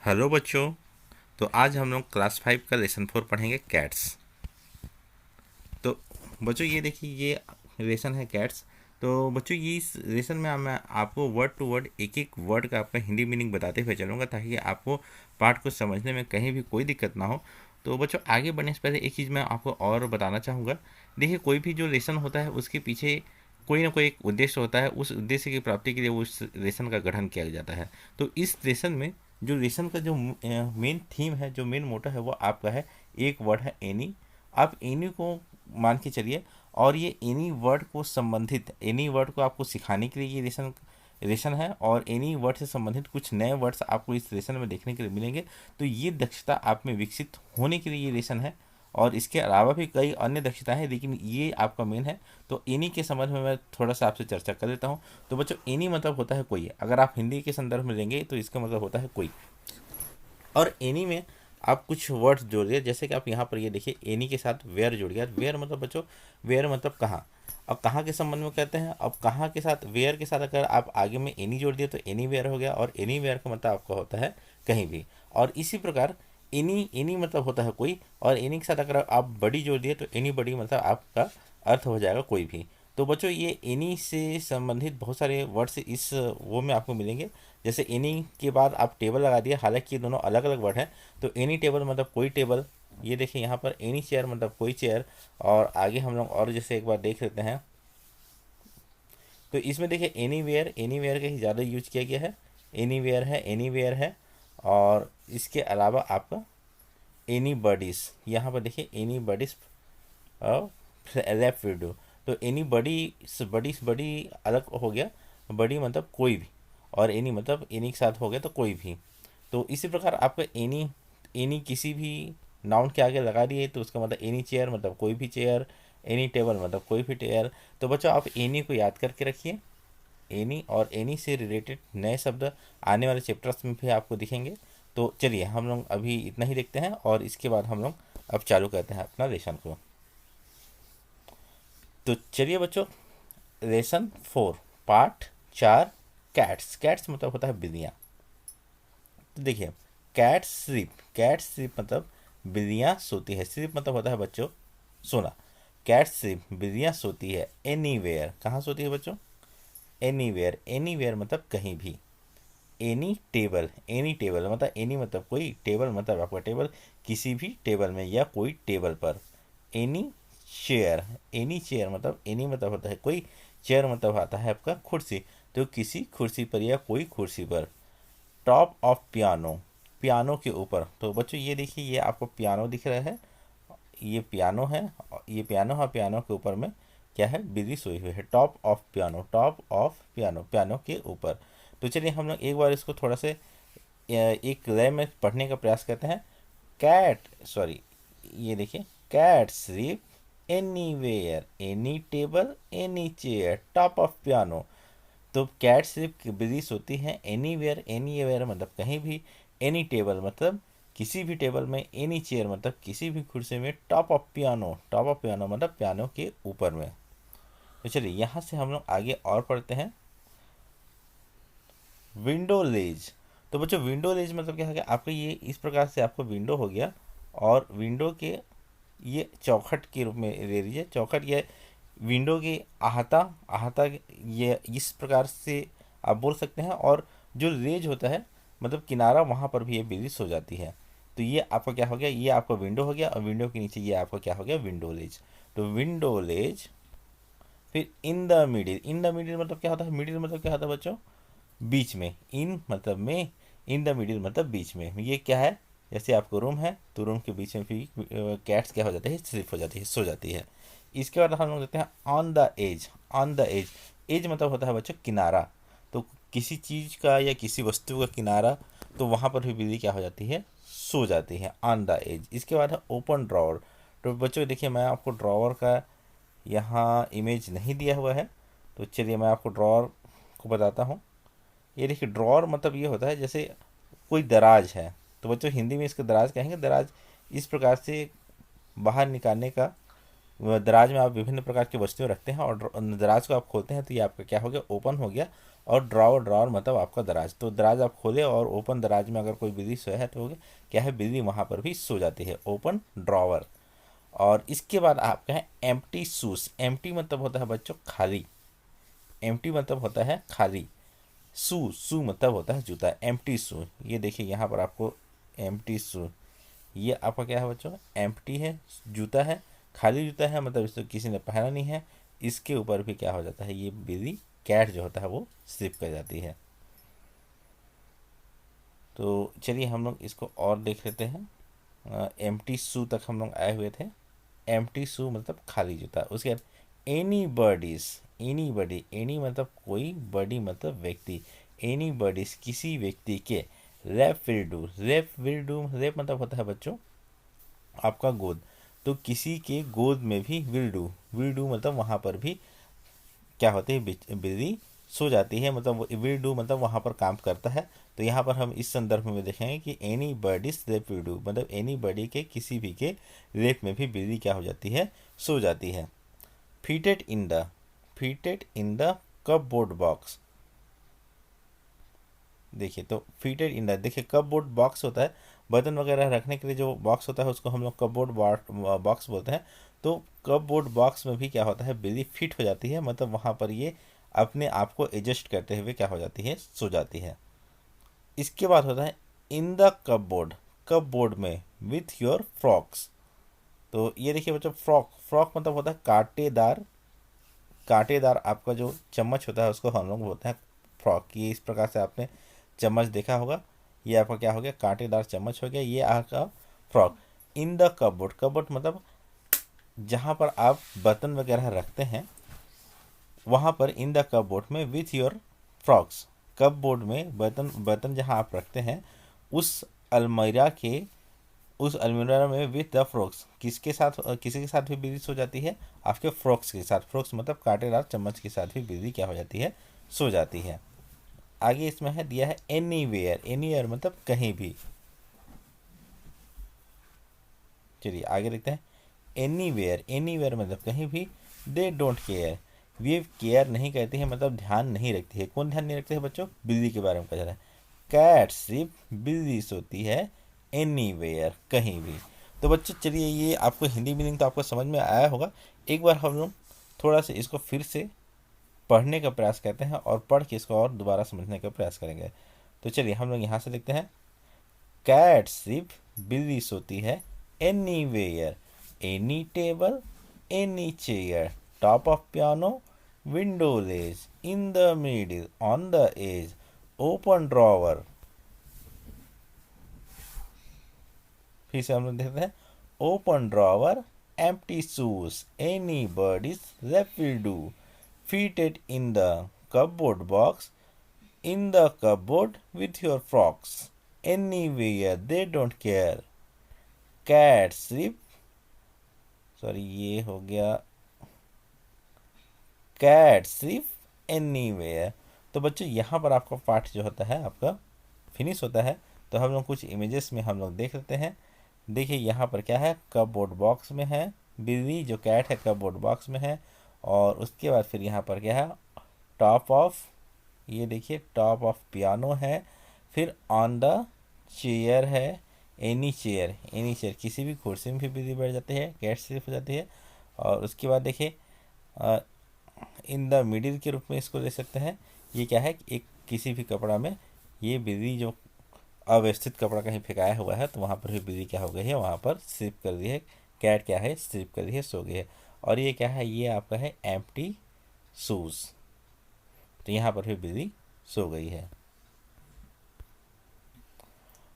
Hello बच्चों। तो आज हम लोग क्लास 5 का लेसन 4 पढ़ेंगे कैट्स। तो बच्चों ये देखिए, ये लेसन है कैट्स। तो बच्चों ये इस लेसन में मैं आपको वर्ड टू वर्ड एक एक वर्ड का आपका हिंदी मीनिंग बताते हुए चलूँगा, ताकि आपको पाठ को समझने में कहीं भी कोई दिक्कत ना हो। तो बच्चों आगे बढ़ने से पहले एक चीज़ मैं आपको और बताना चाहूँगा। देखिए, कोई भी जो लेसन होता है उसके पीछे कोई ना कोई एक उद्देश्य होता है। उस उद्देश्य की प्राप्ति के लिए वो उस लेसन का गठन किया जाता है। तो इस लेसन में जो लेसन का जो मेन थीम है, जो मेन मोटो है, वो आपका है, एक वर्ड है एनी। आप एनी को मान के चलिए, और ये एनी वर्ड को संबंधित, एनी वर्ड को आपको सिखाने के लिए ये लेसन लेसन है, और एनी वर्ड से संबंधित कुछ नए वर्ड्स आपको इस लेसन में देखने के लिए मिलेंगे। तो ये दक्षता आप में विकसित होने के लिए ये लेसन है। और इसके अलावा भी कई अन्य दक्षताएं हैं, लेकिन ये आपका मेन है। तो एनी के संबंध में मैं थोड़ा सा आपसे चर्चा कर देता हूँ। तो बच्चों, एनी मतलब होता है कोई। अगर आप हिंदी के संदर्भ में लेंगे तो इसका मतलब होता है कोई। और एनी में आप कुछ वर्ड्स जोड़िए, जैसे कि आप यहाँ पर ये देखिए, एनी के साथ वेयर जोड़िए। वेयर मतलब बच्चों, वेयर मतलब कहाँ। अब कहाँ के संबंध में कहते हैं, अब कहाँ के साथ, वेयर के साथ अगर आप आगे में एनी जोड़ दिए तो एनी वेयर हो गया, और एनी वेयर का मतलब आपका होता है कहीं भी। और इसी प्रकार एनी एनी मतलब होता है कोई, और एनी के साथ अगर आप बड़ी जोड़ दिए तो एनी बड़ी मतलब आपका अर्थ हो जाएगा कोई भी। तो बच्चों, ये एनी से संबंधित बहुत सारे वर्ड्स इस वो में आपको मिलेंगे। जैसे एनी के बाद आप टेबल लगा दिए, हालांकि ये दोनों अलग अलग वर्ड हैं। तो एनी टेबल मतलब कोई टेबल। ये देखिए यहाँ पर एनी चेयर मतलब कोई चेयर। और आगे हम लोग और जैसे एक बार देख लेते हैं, तो इसमें देखिए एनी वेयर का ही ज़्यादा यूज किया गया है। एनी वेयर है, एनी वेयर है। और इसके अलावा आपका एनी बडीज, यहाँ पर देखिए एनी बडीज लेफ्ट विडो। तो एनी बड़ी अलग हो गया। बड़ी मतलब कोई भी, और एनी मतलब एनी के साथ हो गया तो कोई भी। तो इसी प्रकार आपका एनी एनी किसी भी नाउन के आगे लगा दिए तो उसका मतलब एनी चेयर मतलब कोई भी चेयर, एनी टेबल मतलब कोई भी टेयर। तो बच्चों, आप एनी को याद करके रखिए। एनी और एनी से रिलेटेड नए शब्द आने वाले चैप्टर्स में भी आपको दिखेंगे। तो चलिए हम लोग अभी इतना ही देखते हैं, और इसके बाद हम लोग अब चालू करते हैं अपना लेसन को। तो चलिए बच्चों, लेसन 4 पार्ट 4, कैट्स। कैट्स मतलब होता है बिल्लियाँ। तो देखिए, कैट स्लीप मतलब बिल्लियाँ सोती है। स्लीप मतलब होता है बच्चों सोना। कैट स्लीप बिल्लियाँ सोती है एनीवेयर। कहाँ सोती है बच्चों? एनीवेयर। एनीवेयर मतलब कहीं भी। एनी टेबल मतलब एनी मतलब कोई, टेबल मतलब आपका टेबल, किसी भी टेबल में या कोई टेबल पर। Any chair. एनी चेयर मतलब एनी मतलब होता है कोई, चेयर मतलब आता है आपका कुर्सी। तो किसी कुर्सी पर या कोई कुर्सी पर। टॉप ऑफ पियानो, पियानो के ऊपर। तो बच्चों ये देखिए, ये आपको पियानो दिख रहा है, ये पियानो है, ये पियानो है। पियानो के ऊपर में क्या है? बिल्ली सोई हुई है। Top of piano, top of piano, piano के ऊपर। तो चलिए हम लोग एक बार इसको थोड़ा से एक लय में पढ़ने का प्रयास करते हैं। कैट सॉरी ये देखिए, cat sleep anywhere, any table, any chair, top of piano. तो कैट सिर्फ बिल्ली सोती है एनी वेयर, एनी वेयर मतलब कहीं भी, एनी टेबल मतलब किसी भी टेबल में, एनी चेयर मतलब किसी भी कुर्सी में, top of piano, top of piano मतलब पियानो के ऊपर में। तो चलिए यहाँ से हम लोग आगे और पढ़ते हैं। विंडो लेज। तो बच्चों, विंडो लेज मतलब क्या हो गया आपका? ये इस प्रकार से आपको विंडो हो गया, और विंडो के ये चौखट के रूप में ले लीजिए। चौखट ये विंडो की आहता, आहता ये इस प्रकार से आप बोल सकते हैं। और जो लेज होता है मतलब किनारा, वहाँ पर भी ये बिल्ली सो जाती है। तो ये आपका क्या हो गया? ये आपका विंडो हो गया, और विंडो के नीचे ये आपका क्या हो गया? विंडो लेज। तो विंडो लेज। फिर इन the middle. In the middle मतलब क्या होता है? मिडिल मतलब क्या होता है बच्चों? बीच में। इन मतलब में, इन द मिडिल मतलब बीच में। ये क्या है? जैसे आपको रूम है, तो रूम के बीच में भी कैट्स क्या हो जाते हैं? स्लिप हो जाती है, सो जाती है। इसके बाद हम लोग देखते हैं on the edge. On the edge, edge मतलब होता है बच्चों किनारा। तो किसी चीज़ का या किसी वस्तु का किनारा, तो वहाँ पर भी बिल्ली क्या हो जाती है? सो जाती है, ऑन द एज। इसके बाद है ओपन ड्रॉवर। तो बच्चों देखिए, मैं आपको ड्रॉवर का यहाँ इमेज नहीं दिया हुआ है, तो चलिए मैं आपको ड्रॉवर को बताता हूँ। ये देखिए, ड्रॉअर मतलब ये होता है जैसे कोई दराज है। तो बच्चों हिंदी में इसका दराज कहेंगे। दराज इस प्रकार से बाहर निकालने का दराज में आप विभिन्न प्रकार की वस्तुएं रखते हैं और दराज को आप खोलते हैं तो ये आपका क्या हो गया, ओपन हो गया। और ड्रॉवर, ड्रॉवर मतलब आपका दराज, तो दराज आप खोले और ओपन दराज में अगर कोई बिल्ली सोया है तो हो गया क्या है, बिल्ली वहाँ पर भी सो जाती है, ओपन ड्रॉवर। और इसके बाद आपका है एम्प्टी शूज। एम्प्टी मतलब होता है बच्चों खाली, एम्प्टी मतलब होता है खाली। शू मतलब होता है जूता, एम्प्टी शू। ये देखिए यहाँ पर आपको एम्प्टी शू, ये आपका क्या है बच्चों, एम्प्टी है, जूता है, खाली जूता है, मतलब इसको किसी ने पहना नहीं है। इसके ऊपर भी क्या हो जाता है, ये बिल्ली कैट जो होता है वो स्लिप कर जाती है। तो चलिए हम लोग इसको और देख लेते हैं। एम्प्टी शू तक हम लोग आए हुए थे। एम्प्टी शू मतलब खाली जूता। उसके बाद एनी बर्डीज, एनी बडी, एनी मतलब कोई, बडी मतलब व्यक्ति, एनी बडीज किसी व्यक्ति के, rape will do, rape will do, rape मतलब होता है बच्चों आपका गोद, तो किसी के गोद में भी विल डू, विल डू मतलब वहाँ पर भी क्या होती है, बिल्ली सो जाती है, मतलब विल डू मतलब वहाँ पर काम करता है। तो यहाँ पर हम इस संदर्भ में देखेंगे कि anybody's lap will do, मतलब एनी बडी के किसी भी के रेप में भी बिल्ली क्या हो जाती है, सो जाती है। Fitted in the, fitted in the cupboard box. देखिए तो फीटेड इन द, देखिए कपबोर्ड बॉक्स होता है बर्तन वगैरह रखने के लिए जो बॉक्स होता है उसको हम लोग कपबोर्ड बॉक्स बोलते हैं। तो कपबोर्ड बॉक्स में भी क्या होता है, बिल्ली फिट हो जाती है, मतलब वहाँ पर ये अपने आप को एडजस्ट करते हुए क्या हो जाती है, सो जाती है। इसके बाद होता है इन द कपबोर्ड, कपबोर्ड में विथ योर फ्रॉक्स। तो ये देखिए बच्चों, फ्रॉक, फ्रॉक मतलब होता है कांटेदार, कांटेदार आपका जो चम्मच होता है उसको हम लोग बोलते हैं फ्रॉक। ये इस प्रकार से आपने चम्मच देखा होगा, ये आपका क्या हो गया, कांटेदार चम्मच हो गया, ये आपका frock. In the cupboard, cupboard मतलब जहाँ पर आप बर्तन वगैरह रखते हैं वहाँ पर इन द कपबोर्ड में विथ योर फ्रॉक्स, कपबोर्ड में बर्तन, बर्तन जहाँ आप रखते हैं उस अलमीरा के, उस अलमीरा में विथ द फ्रॉक्स, किसके साथ, किसी के साथ भी बिल्ली सो जाती है, आपके फ्रॉक्स के साथ, फ्रॉक्स मतलब कांटेदार चम्मच के साथ भी बिल्ली क्या हो जाती है, सो जाती है। आगे इसमें है दिया है एनीवेयर, एनीवेयर मतलब कहीं भी। चलिए आगे देखते हैं एनीवेयर, एनीवेयर मतलब कहीं भी। They don't care, way care नहीं करती है मतलब ध्यान नहीं रखती है। कौन ध्यान नहीं रखते है बच्चों, बिल्ली के बारे में कहा जा रहा है। कैट सिर्फ, बिल्ली सोती है एनीवेयर कहीं भी। तो बच्चों चलिए ये आपको हिंदी मीनिंग तो आपको समझ में आया होगा। एक बार हम लोग थोड़ा सा इसको फिर से पढ़ने का प्रयास करते हैं और पढ़ के इसको और दोबारा समझने का प्रयास करेंगे। तो चलिए हम लोग यहाँ से लिखते हैं, कैट सिर्फ, बिल्ली सोती है anywhere, any table, any chair, top of piano, window ledge, in the middle, on the edge, open drawer. फिर से हम लोग देखते हैं, open drawer, empty shoes, anybody's lap will do, fitted in the cupboard box, in the cupboard with your frocks, anywhere they don't care, cat sleep, sorry ये हो गया cat सिर्फ एनीवेयर। तो बच्चों यहाँ पर आपका पाठ जो होता है आपका फिनिश होता है। तो हम लोग कुछ इमेजेस में हम लोग देख लेते हैं। देखिए यहाँ पर क्या है, कपबोर्ड बॉक्स में है बिल्ली, जो कैट है कपबोर्ड बॉक्स में है। और उसके बाद फिर यहाँ पर क्या है, टॉप ऑफ, ये देखिए टॉप ऑफ पियानो है। फिर ऑन द चेयर है, एनी चेयर, एनी चेयर किसी भी कुर्सी में भी बिल्ली बैठ जाती है, कैट सिर्फ हो जाती है। और उसके बाद देखिए इन द मिडिल के रूप में इसको ले सकते हैं। ये क्या है, एक किसी भी कपड़ा में ये बिल्ली जो अव्यवस्थित कपड़ा कहीं फेंकाया हुआ है तो वहाँ पर भी बिल्ली क्या हो गई है, वहाँ पर स्लिप कर दी है, कैट क्या है, स्लिप कर दी है, सो गई है। और ये क्या है, ये आपका है एम्प्टी शूज, तो यहाँ पर भी बिल्ली सो गई है।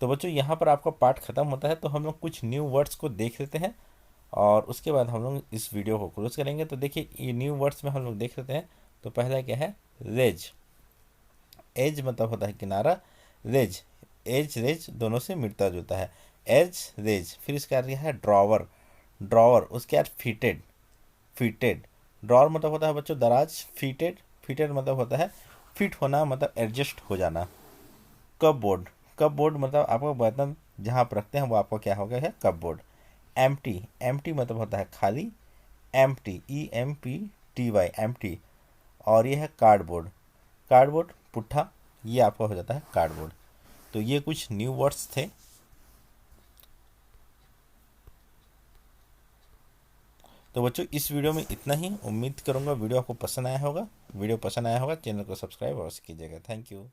तो बच्चों यहाँ पर आपका पाठ खत्म होता है। तो हम लोग कुछ न्यू वर्ड्स को देख लेते हैं और उसके बाद हम लोग इस वीडियो को क्लोज करेंगे। तो देखिए ये न्यू वर्ड्स में हम लोग देख लेते हैं। तो पहला क्या है, रेज, एज मतलब होता है किनारा, रेज, एज रेज दोनों से मिलता जुलता है, एज रेज। फिर इसका क्या है, ड्रॉवर, ड्रॉवर, उसके बाद फिटेड, फिटेड, ड्रॉवर मतलब होता है बच्चों दराज, फिटेड, फिटेड मतलब होता है फिट होना, मतलब एडजस्ट हो जाना। कपबोर्ड, कपबोर्ड मतलब आपका बर्तन जहाँ आप रखते हैं वो आपका क्या हो गया है, कपबोर्ड। एम्प्टी, एम्प्टी मतलब होता है खाली, EMPTY एम्प्टी। और ये है कार्डबोर्ड। कार्डबोर्ड पुट्ठा, ये आपका हो जाता है कार्डबोर्ड। तो ये कुछ न्यू वर्ड्स थे। तो बच्चों इस वीडियो में इतना ही। उम्मीद करूँगा वीडियो आपको पसंद आया होगा। वीडियो पसंद आया होगा चैनल को सब्सक्राइब अवश्य कीजिएगा। Thank you.